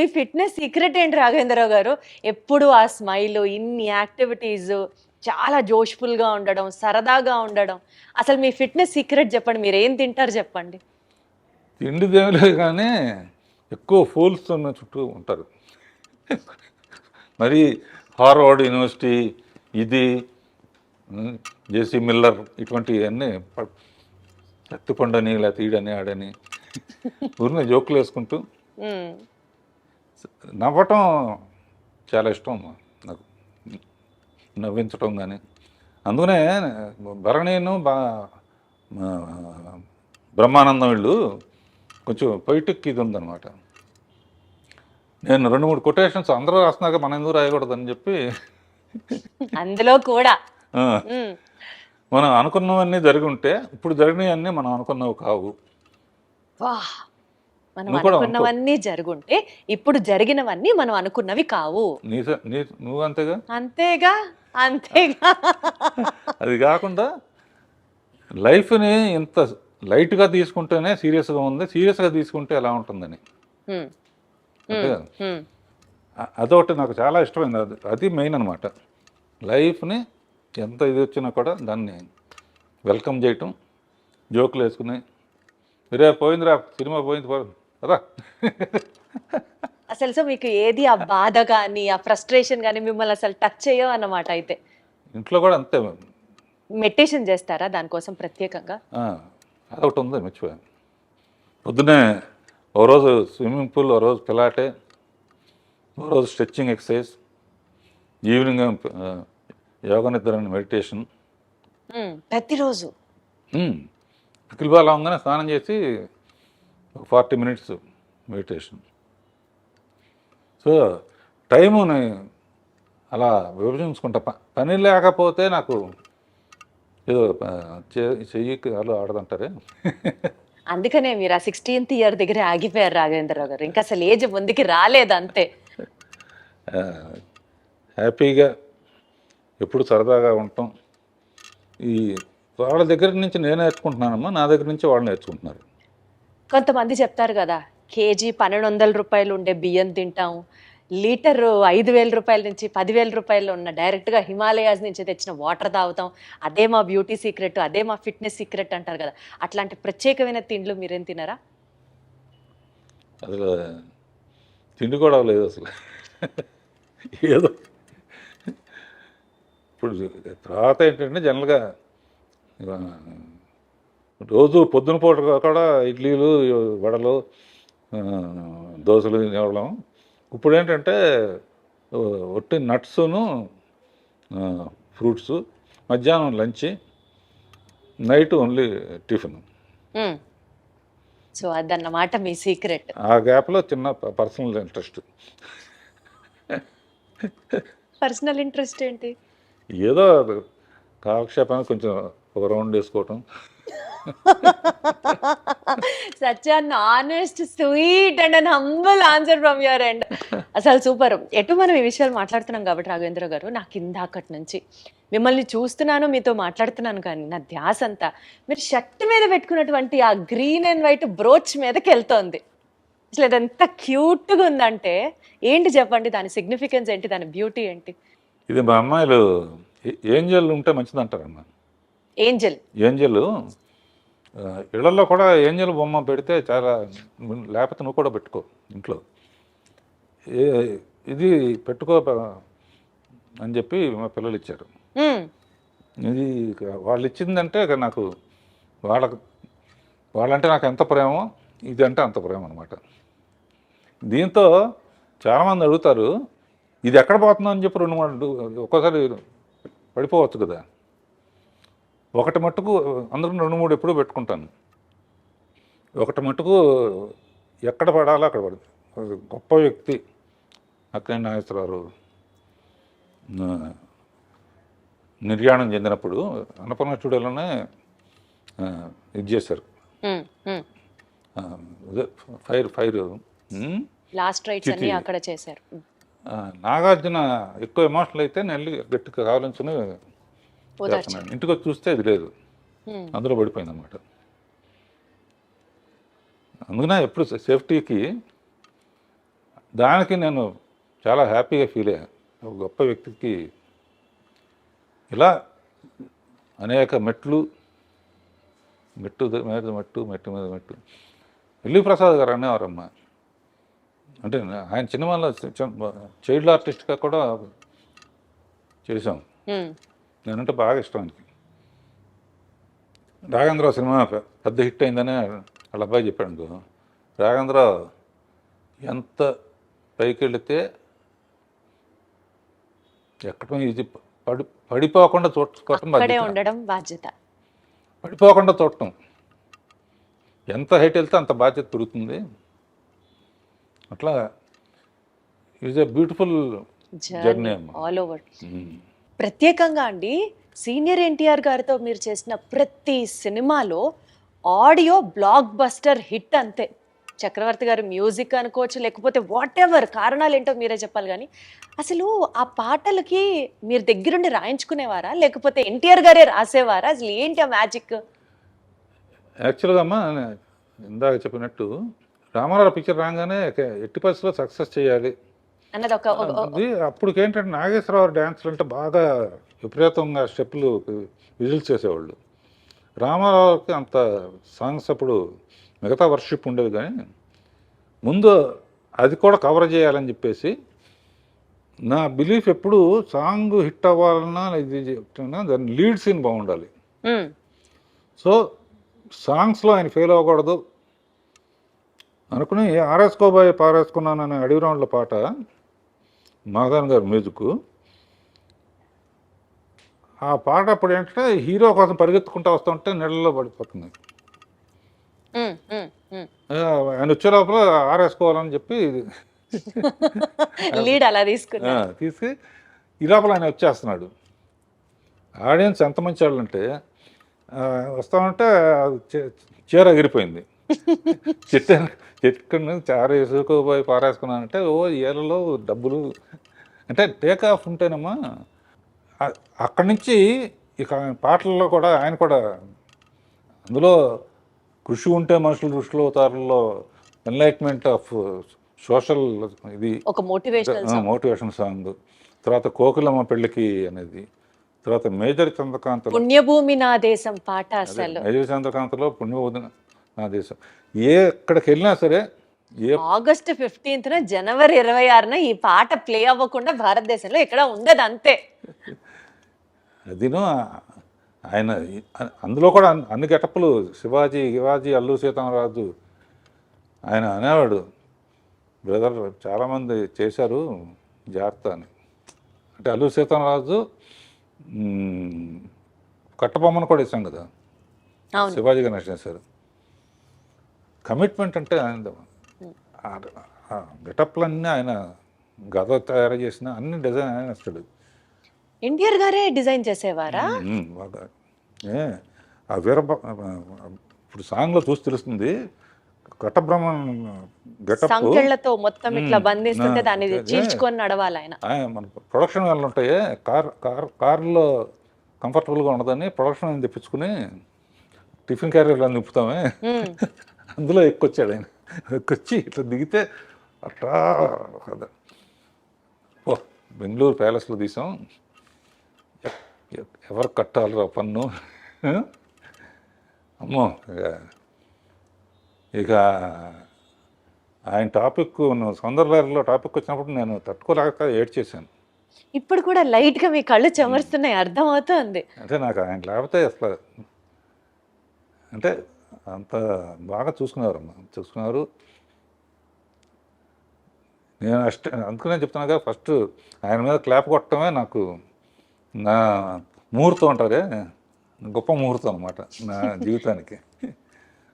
మీ fitness secret ఏంటి రాఘవేంద్రరావు గారు? ఎప్పుడు ఆ స్మైలు, ఇన్ని యాక్టివిటీసు, చాలా జోష్‌ఫుల్‌గా ఉండడం, సరదాగా ఉండడం. అసలు మీ ఫిట్‌నెస్ సీక్రెట్ చెప్పండి. మీరేం తింటారు చెప్పండి? తిండిదేమి లేదు కానీ ఎక్కువ ఫూల్స్ ఉన్న చుట్టూ ఉంటారు. మరి హార్వర్డ్ యూనివర్సిటీ ఇది జేసీ మిల్లర్ ఇటువంటివన్నీ శక్తిపండని లేకపోతే ఈడని ఆడని ఊరిని జోకులు వేసుకుంటూ హ్మ్. నవ్వటం చాలా ఇష్టం నాకు, నవ్వించటం కానీ. అందుకనే భరణీను బ్రహ్మానందం వీళ్ళు కొంచెం పొయిటిక్ ఇది ఉందన్నమాట. నేను 2-3 కొటేషన్స్ అందరూ రాస్తున్నాక మనం ఎందుకు రాయకూడదని చెప్పి అందులో కూడా. ఆ, హ్మ్. మనం అనుకున్నవన్నీ జరిగి ఉంటే ఇప్పుడు జరిగినవన్నీ మనం అనుకున్నవి కావు. వాహ్! మనం నువ్వు కూడా అనుకో, అనుకున్నవన్నీ జరుగుంటే, ఇప్పుడు జరిగినవన్నీ మనం అనుకున్నవి కావు. నువ్వు అంతేగా. అంతేగా, అంతేగా. అది కాకుండా లైఫ్ని ఇంత లైట్గా తీసుకుంటేనే సీరియస్గా ఉంది, సీరియస్గా తీసుకుంటే ఎలా ఉంటుందని. హ్మ్. అంతే హ్మ్. కదా. హ్మ్. అదొకటి నాకు చాలా ఇష్టమైంది. అది మెయిన్ అనమాట. లైఫ్ని ఎంత ఇది వచ్చినా కూడా దాన్ని వెల్కమ్ చేయటం, జోకులు వేసుకుని రే పోయిందిరా సినిమా పోయింది కదా. అసలు సో మీకు ఏది ఆ బాధ గాని, ఆ ఫ్రస్ట్రేషన్ గాని మిమ్మల్ని అసలు టచ్ చేయవు అన్నమాట అయితే. ఇంట్లో కూడా అంతే. మెడిటేషన్ చేస్తారా దానికోసం ప్రత్యేకంగా? అదొకటి ఉంది మర్చిపోయాను. పొద్దునే ఓ రోజు స్విమ్మింగ్ పూల్, ఓ రోజు పిలాటే, ఓ రోజు స్ట్రెచ్చింగ్ ఎక్సర్సైజ్, ఈవినింగ్ యోగ నిద్ర మెడిటేషన్. ప్రతిరోజు? పికిల్ బాల్ అవగానే స్నానం చేసి ఒక 40 minutes మెడిటేషన్. సో టైముని అలా విభజించుకుంటా. పని లేకపోతే నాకు ఏదో చెయ్యికి అలా ఆడదంటారే. అందుకనే మీరు ఆ 16th ఇయర్ దగ్గరే ఆగిపోయారు రాఘవేంద్రరావు గారు. ఇంకా అసలు ఏజ్ ముందుకి రాలేదు అంతే. హ్యాపీగా ఎప్పుడు సరదాగా ఉండటం. ఈ వాళ్ళ దగ్గర నుంచి నేను నేర్చుకుంటున్నానమ్మా, నా దగ్గర నుంచి వాళ్ళు నేర్చుకుంటున్నారు. కొంతమంది చెప్తారు కదా, కేజీ 1200 రూపాయలు ఉండే బియ్యం తింటాం, లీటరు 5000 రూపాయల నుంచి 10,000 రూపాయలు ఉన్న డైరెక్ట్గా హిమాలయాస్ నుంచి తెచ్చిన వాటర్ తాగుతాం, అదే మా బ్యూటీ సీక్రెట్, అదే మా ఫిట్నెస్ సీక్రెట్ అంటారు కదా. అట్లాంటి ప్రత్యేకమైన తిండ్లు మీరేం తినరా? అసలు తిండి కూడా లేదు అసలు. ఏదో ఇప్పుడు తర్వాత ఏంటంటే జనరల్గా రోజు పొద్దున పూట కూడా ఇడ్లీలు, వడలు, దోశలు తినేవాళ్ళం. ఇప్పుడు ఏంటంటే ఒట్టి నట్స్ను, ఫ్రూట్స్, మధ్యాహ్నం lunch, night only tiffin. So అదన్నమాట మీ సీక్రెట్. ఆ గ్యాప్లో చిన్న పర్సనల్ ఇంట్రెస్ట్. పర్సనల్ ఇంట్రెస్ట్ ఏంటి? ఏదో కాలక్షేపానికి కొంచెం ఒక రౌండ్ వేసుకోవటం. Such an honest, sweet and an humble answer from your end. అసలు సూపర్. ఎటు మనం ఈ విషయాలు మాట్లాడుతున్నాం కాబట్టి రాఘవేంద్ర గారు, నాకు ఇందాకటి నుంచి మిమ్మల్ని చూస్తున్నాను, మీతో మాట్లాడుతున్నాను కానీ నా ధ్యాస అంతా మీరు షర్ట్ మీద పెట్టుకున్నటువంటి ఆ గ్రీన్ అండ్ వైట్ బ్రోచ్ మీదకి వెళ్తోంది. అసలు అది ఎంత క్యూట్గా ఉందంటే ఏంటి చెప్పండి, దాని సిగ్నిఫికెన్స్ ఏంటి, దాని బ్యూటీ ఏంటి? ఇది మా అమ్మాయిలు ఏంజల్ ఉంటే మంచిదంటారమ్మా. ఏంజల్? ఏంజల్ ఇళ్లలో కూడా ఏంజల్ బొమ్మ పెడితే చాలా, లేకపోతే నువ్వు కూడా పెట్టుకో ఇంట్లో. ఇది పెట్టుకో అని చెప్పి మా పిల్లలు ఇచ్చారు. ఇది వాళ్ళు ఇచ్చిందంటే నాకు వాళ్ళంటే నాకు ఎంత ప్రేమో, ఇది అంటే అంత ప్రేమ అనమాట. దీంతో చాలామంది అడుగుతారు, ఇది ఎక్కడ పోతుందో అని చెప్పి 2-3 ఒక్కోసారి పడిపోవచ్చు కదా. ఒకటి మట్టుకు అందరూ 2-3 ఎప్పుడూ పెట్టుకుంటాను. ఒకటి మట్టుకు ఎక్కడ పడాలో అక్కడ పడుతుంది. గొప్ప వ్యక్తి అక్కినేని నాగేశ్వరరావు నిర్యాణం చెందినప్పుడు అన్నపూర్ణ స్టూడియోలోనే ఇది చేశారు. ఫైర్ లాస్ట్ రైట్స్ అన్ని అక్కడ చేశారు. నాగార్జున ఎక్కువ ఎమోషనల్ అయితే నేను గట్టిగా కావాలని ఇంటికి వచ్చి చూస్తే ఇది లేదు, అందులో పడిపోయింది అనమాట. అందుకనే ఎప్పుడు సేఫ్టీకి దానికి నేను చాలా హ్యాపీగా ఫీల్ అయ్యాను. ఒక గొప్ప వ్యక్తికి ఇలా అనేక మెట్టు మీద మెట్టు మీద మెట్టు. ఎల్వి ప్రసాద్ గారు అనేవారమ్మా, అంటే ఆయన సినిమాలో చైల్డ్ ఆర్టిస్ట్గా కూడా చేశాం. నేనంటే బాగా ఇష్టం ఆయనకి. రాఘవేంద్ర సినిమా పెద్ద హిట్ అయిందని వాళ్ళ అబ్బాయి చెప్పాడు అనుకో, రాఘవేంద్ర ఎంత పైకి వెళితే ఎక్కడ ఇది పడిపోకుండా చూడటం అక్కడే బాధ్యత. ఉండడం బాధ్యత. పడిపోకుండా చూడటం, ఎంత హైట్ వెళ్తే అంత బాధ్యత పెరుగుతుంది. అట్లా ఈజ్ ఎ బ్యూటిఫుల్ జర్నీ అమ్మా. All over. ప్రత్యేకంగా అండి, సీనియర్ ఎన్టీఆర్ గారితో మీరు చేసిన ప్రతి సినిమాలో ఆడియో బ్లాక్ బస్టర్ హిట్ అంతే. చక్రవర్తి గారు మ్యూజిక్ అనుకోవచ్చు, లేకపోతే వాట్ ఎవర్ కారణాలు ఏంటో మీరే చెప్పాలి. కానీ అసలు ఆ పాటలకి మీరు దగ్గరుండి రాయించుకునేవారా, లేకపోతే ఎన్టీఆర్ గారే రాసేవారా? అసలు ఏంటి ఆ మ్యాజిక్? యాక్చువల్గా అమ్మా, ఇందాక చెప్పినట్టు రామారావు పిక్చర్ రాగానే ఎట్టి పరిస్థితుల్లో సక్సెస్ చేయాలి అన్నది ఒక అది. అప్పటికేంటంటే నాగేశ్వరరావు డ్యాన్స్లు అంటే బాగా విపరీతంగా స్టెప్పులు విజిల్స్ చేసేవాళ్ళు. రామారావుకి అంత సాంగ్స్ అప్పుడు మిగతా వర్షిప్ ఉండేది, కానీ ముందు అది కూడా కవర్ చేయాలని చెప్పేసి నా బిలీఫ్ ఎప్పుడు సాంగ్ హిట్ అవ్వాలన్నా ఇది చెప్తున్నా దాని లీడ్ సీన్ బాగుండాలి. సో సాంగ్స్లో ఆయన ఫెయిల్ అవ్వకూడదు అనుకుని ఆరేసుకోబోయే పారేసుకున్నాను అనే అడవి రౌండ్ల పాట మాధవన్ గారి మ్యూజిక్. ఆ పాట అప్పుడు ఏంటంటే హీరో కోసం పరిగెత్తుకుంటూ వస్తుంటే నీళ్ళలో పడిపోతుంది. ఆయన వచ్చే లోపల ఆరేసుకోవాలని చెప్పి లీడ్ అలా తీసుకున్నా తీసి ఈ లోపల ఆయన వచ్చేస్తున్నాడు. ఆడియన్స్ ఎంత మంచి వాళ్ళు అంటే వస్తామంటే చీర ఎగిరిపోయింది. చెట్టు నుంచి చార వేసుకోబోయి పారేసుకున్నానంటే ఓ ఏళ్ళలో డబ్బులు అంటే టేక్ ఆఫ్ ఉంటేనమ్మా. అక్కడి నుంచి ఇక పాటల్లో కూడా ఆయన కూడా అందులో కృషి ఉంటే మనుషులు దృష్టిలో అవుతారులో ఎన్లైట్మెంట్ ఆఫ్ సోషల్ ఇది ఒక మోటివేషన్ సాంగ్. తర్వాత కోకిలమ్మ పెళ్ళికి అనేది, తర్వాత మేజర్ చంద్రకాంత్ పుణ్యభూమి నా దేశం పాట. అసలు మేజర్ చంద్రకాంత్లో పుణ్యభూమి నా దేశం ఎక్కడికి వెళ్ళినా సరే ఆగస్టు 15న జనవరి 26న ఈ పాట ప్లే అవ్వకుండా భారతదేశంలో ఎక్కడ ఉండదు అంతే. అదిను ఆయన అందులో కూడా అన్ని గెటప్పులు శివాజీ అల్లు సీతారామరాజు ఆయన అనేవాడు, బ్రదర్ చాలామంది చేశారు జాగ్రత్త అని. అంటే అల్లు సీతారామరాజు కట్టబొమ్మను కూడా ఇస్తాం కదా, శివాజీ గణేష్ చేశారు. కమిట్మెంట్ అంటే ఆయన గెటప్లన్నీ ఆయన గత తయారు చేసిన అన్ని డిజైన్ ఆయన ఇస్తాడు. ఎన్టీఆర్ గారే డిజైన్ చేసేవారా? బాగా ఆ ఇప్పుడు సాంగ్లో చూసి తెలుస్తుంది. ఘటబ్రహ్మ గెటప్ సంకెళ్ళతో మొత్తం ఇట్లా బంధిస్తుంటే దాన్ని చీల్చుకొని నడవాలి ఆయన. మన ప్రొడక్షన్ వాళ్ళు ఉంటాయి, కార్లో కంఫర్టబుల్గా ఉండదని ప్రొడక్షన్ అని తెప్పించుకుని టిఫిన్ క్యారియర్లో నింపుతామే, అందులో ఎక్కొచ్చాడు ఆయన. ఎక్కొచ్చి ఇట్లా దిగితే అట్లా కదా ఓ బెంగళూరు ప్యాలెస్లో తీసాం, ఎవరు కట్టాలిరా పన్ను. అమ్మో ఇక ఆయన టాపిక్ సౌందర్యలో టాపిక్ వచ్చినప్పుడు నేను తట్టుకోలేక ఏడ్చేసాను. ఇప్పుడు కూడా లైట్గా మీ కళ్ళు చెమరుస్తున్నాయి, అర్థం అవుతుంది. అంటే నాకు ఆయన లేకపోతే అసలు అంటే అంత బాగా చూసుకున్నారు. నేను అందుకనే చెప్తున్నా కదా, ఫస్ట్ ఆయన మీద క్లాప్ కొట్టడమే నాకు నా ముహూర్తం అంటారే, గొప్ప ముహూర్తం అనమాట నా జీవితానికి.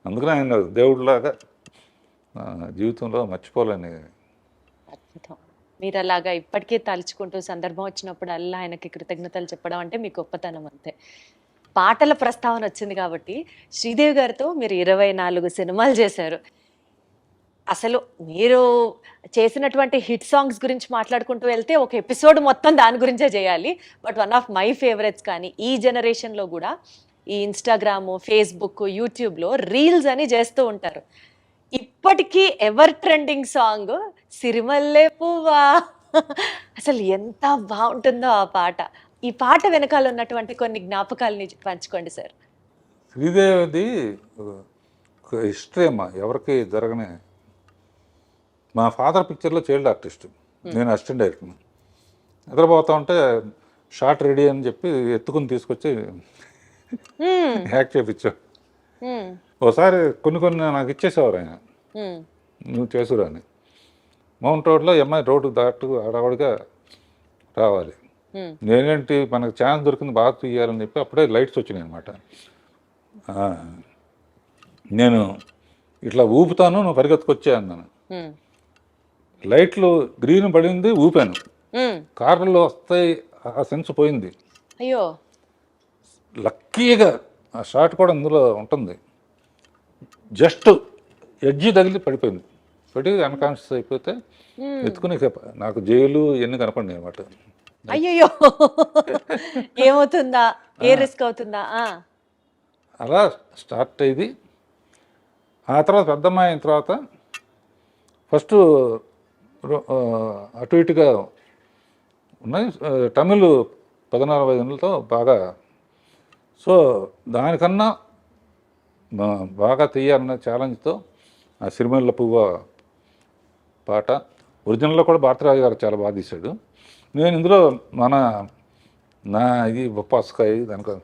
అందుకనే ఆయన దేవుడిలాగా జీవితంలో మర్చిపోలేని. అద్భుతం. మీరు అలాగా ఇప్పటికీ తలుచుకుంటూ సందర్భం వచ్చినప్పుడు అల్లా ఆయనకి కృతజ్ఞతలు చెప్పడం అంటే మీ గొప్పతనం అంతే. పాటల ప్రస్తావన వచ్చింది కాబట్టి శ్రీదేవి గారితో మీరు 24 సినిమాలు చేశారు. అసలు మీరు చేసినటువంటి హిట్ సాంగ్స్ గురించి మాట్లాడుకుంటూ వెళ్తే ఒక ఎపిసోడ్ మొత్తం దాని గురించే చేయాలి. But one of my favourites కానీ ఈ జనరేషన్లో కూడా ఈ ఇన్స్టాగ్రాము, ఫేస్బుక్, యూట్యూబ్లో రీల్స్ అని చేస్తూ ఉంటారు. ఇప్పటికీ ఎవర్ ట్రెండింగ్ సాంగ్ సిరిమల్లె పువ్వా అసలు ఎంత బాగుంటుందో ఆ పాట. ఈ పాట వెనకాల ఉన్నటువంటి కొన్ని జ్ఞాపకాలని పంచుకోండి సార్. శ్రీదేవిది ఒక హిస్టరీ అమ్మా, ఎవరికి జరగని. మా ఫాదర్ పిక్చర్లో చైల్డ్ ఆర్టిస్ట్, నేను అసిస్టెంట్ డైరెక్టర్. నిద్రపోతా ఉంటే షార్ట్ రెడీ అని చెప్పి ఎత్తుకుని తీసుకొచ్చి హ్మ్. యాక్ట్ చేయించాడు. హ్మ్. ఒకసారి కొన్ని నాకు ఇచ్చేసేవారు ఆయన, హ్మ్. నువ్వు చేసురా అని. మౌంట్ రోడ్లో అమ్మాయి రోడ్డు దాటు అడవడిగా రావాలి. హ్మ్. నేనేంటి మనకు ఛాన్స్ దొరికింది బాగా తీయాలని చెప్పి అప్పుడే లైట్స్ వచ్చినాయి అనమాట. నేను ఇట్లా ఊపుతాను, నువ్వు పరిగెత్తుకొచ్చే అన్నాను. హ్మ్. లైట్లు గ్రీన్ పడింది, ఊపాను. హ్మ్. కార్లు వస్తాయి, ఆ సెన్స్ పోయింది. అయ్యో! లక్కీగా ఆ షాట్ కూడా అందులో ఉంటుంది. జస్ట్ ఎడ్జి తగిలి పడిపోయింది. పడి అన్కాన్షియస్ అయిపోతే హ్మ్. ఎత్తుకుని నాకు జైలు ఇవన్నీ కనపడినాయి అనమాట. అయ్యయ్యో! ఏమవుతుందా? ఏ రిస్క్ అవుతుందా? ఆ! అలా స్టార్ట్ అయ్యింది. ఆ తర్వాత పెద్దమ్మాయి అయిన తర్వాత ఫస్ట్ అటు ఇటుగా ఉన్నాయి. తమిళ్ 14-15 బాగా. సో దానికన్నా బాగా తీయాలన్న ఛాలెంజ్తో ఆ సిరిమల్ల పువ్వ పాట ఒరిజినల్లో కూడా భారతరాజు గారు చాలా బాగా తీశాడు. నేను ఇందులో నా ఇది బొప్పాస్కాయ దానికో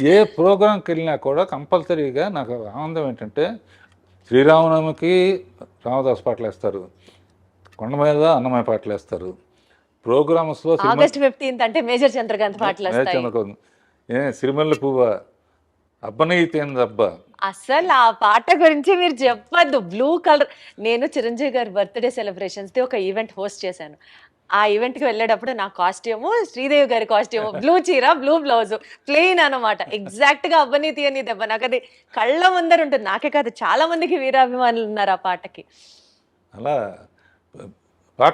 ఏ ప్రోగ్రాంకి వెళ్ళినా కూడా కంపల్సరీగా నాకు ఆనందం ఏంటంటే, శ్రీరామనవమికి రామదాస్ పాటలు వేస్తారు, కొండ మీద అన్నమయ్య పాటలు వేస్తారు, ప్రోగ్రామ్స్లో ఆగస్ట్ 15th అంటే మేజర్ చంద్రకాంత్ పాటలొస్తాయి. సిరిమల్ల పువ్వ అబ్బనీతేందబ్బా. అసలు ఆ పాట గురించి మీరు చెప్పొద్దు. బ్లూ కలర్ నేను చిరంజీవి గారి బర్త్‌డే సెలబ్రేషన్స్‌ది ఒక ఈవెంట్ హోస్ట్ చేశాను. ఆ ఈవెంట్‌కి వెళ్ళేటప్పుడు నా కాస్ట్యూము శ్రీదేవి గారి కాస్ట్యూము. బ్లూ చీర, బ్లూ బ్లౌజు ప్లెయిన్ అనమాట. ఎగ్జాక్ట్‌గా అబ్బని తీయని దెబ్బ. నాకది కళ్ళ ముందర ఉంటుంది. నాకే కాదు చాలా మందికి వీరాభిమానులు ఉన్నారు ఆ పాటకి. అలా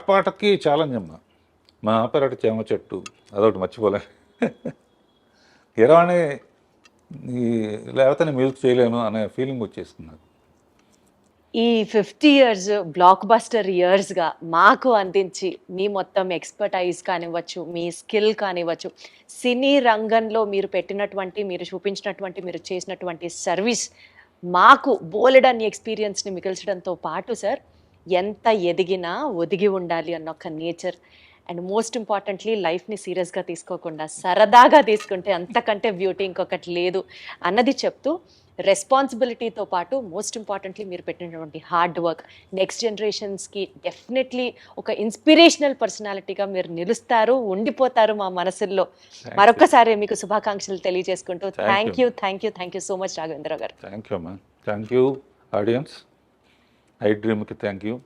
పాటకి ఛాలెంజ్ అమ్మ. మా ఆపరేటర్ చేమ చెట్టు అదొకటి మర్చిపోలే. కీరవాణి లేకపోతే నేను మ్యూజిక్ చేయలేను అనే ఫీలింగ్ వచ్చేసుకున్నాను. ఈ 50 ఇయర్స్ బ్లాక్ బస్టర్ ఇయర్స్‌గా మాకు అందించి మీ మొత్తం ఎక్స్‌పర్టైజ్ కానివ్వచ్చు, మీ స్కిల్ కానివ్వచ్చు, సినీ రంగంలో మీరు పెట్టినటువంటి, మీరు చూపించినటువంటి, మీరు చేసినటువంటి సర్వీస్ మాకు బోలెడన్ని ఎక్స్‌పీరియన్స్‌ని మిగిల్చడంతో పాటు సార్, ఎంత ఎదిగినా ఒదిగి ఉండాలి అన్న ఒక నేచర్ అండ్ మోస్ట్ ఇంపార్టెంట్‌లీ లైఫ్‌ని సీరియస్‌గా తీసుకోకుండా సరదాగా తీసుకుంటే అంతకంటే బ్యూటీ ఇంకొకటి లేదు అన్నది చెప్తూ, రెస్పాన్సిబిలిటీతో పాటు మోస్ట్ ఇంపార్టెంట్‌లీ మీరు పెట్టినటువంటి హార్డ్ వర్క్ నెక్స్ట్ జనరేషన్స్‌కి డెఫినెట్‌లీ ఒక ఇన్స్పిరేషనల్ పర్సనాలిటీగా మీరు నిలుస్తారు, ఉండిపోతారు మా మనసుల్లో. మరొక్కసారి మీకు శుభాకాంక్షలు తెలియజేసుకుంటూ thank you so much Raghavendra garu. Thank you అమ్మా. Thank you audiences. ఐ డ్రీమ్కి థ్యాంక్ యూ.